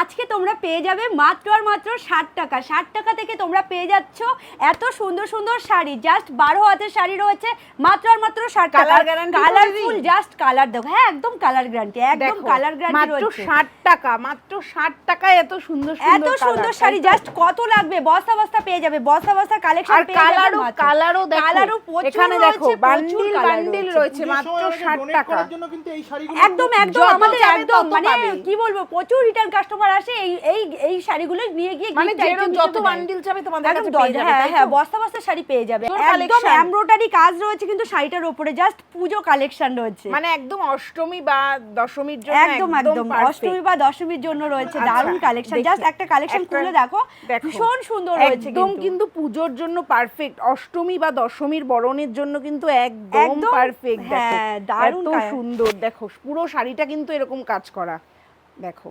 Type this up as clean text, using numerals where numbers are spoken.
আজকে তোমরা পেয়ে যাবে মাত্র আর মাত্র 60 টাকা। 60 টাকা থেকে তোমরা পেয়ে যাচ্ছ এত সুন্দর সুন্দর শাড়ি। জাস্ট 12 হাতের শাড়ি রয়েছে মাত্র আর মাত্র 60 টাকা। কালারফুল, জাস্ট কালার দেখো। হ্যাঁ একদম কালার গ্যারান্টি, একদম কালার গ্যারান্টি রয়েছে। মাত্র 60 টাকা, মাত্র 60 টাকায় এত সুন্দর সুন্দর শাড়ি। জাস্ট কত লাগবে, বস্তা বস্তা পেয়ে যাবে, বস্তা বস্তা কালেকশন পেয়ে যাবে। কালারও দেখো, কালারও প্রচুর এখানে দেখো বান্ডিল বান্ডিল রয়েছে মাত্র 60 টাকা। একদম একদম আমাদের একদম মানে কি বলবো, প্রচুর রিটার্ন কাস্টমার আসে এই শাড়িগুলো নিয়ে গিয়ে মানে যত বান্ডিল চাবে তোমাদের কাছে পেয়ে যাবে। হ্যাঁ বস্তা বস্তা শাড়ি পেয়ে যাবে। একদম এমব্রয়ডারি কাজ রয়েছে কিন্তু শাড়িটার উপরে, জাস্ট পুজো কালেকশন রয়েছে। মানে একদম অষ্টমী বা দশমীর জন্য একদম অষ্টমী বা দশমীর জন্য রয়েছে দারুণ কালেকশন। জাস্ট একটা কালেকশন খুলে দেখো, ভীষণ সুন্দর রয়েছে একদম, কিন্তু পুজোর জন্য পারফেক্ট। অষ্টমী বা দশমীর বরণের জন্য কিন্তু একদম পারফেক্ট। দেখো দারুণ সুন্দর, দেখো পুরো শাড়িটা কিন্তু এরকম কাজ করা, দেখো।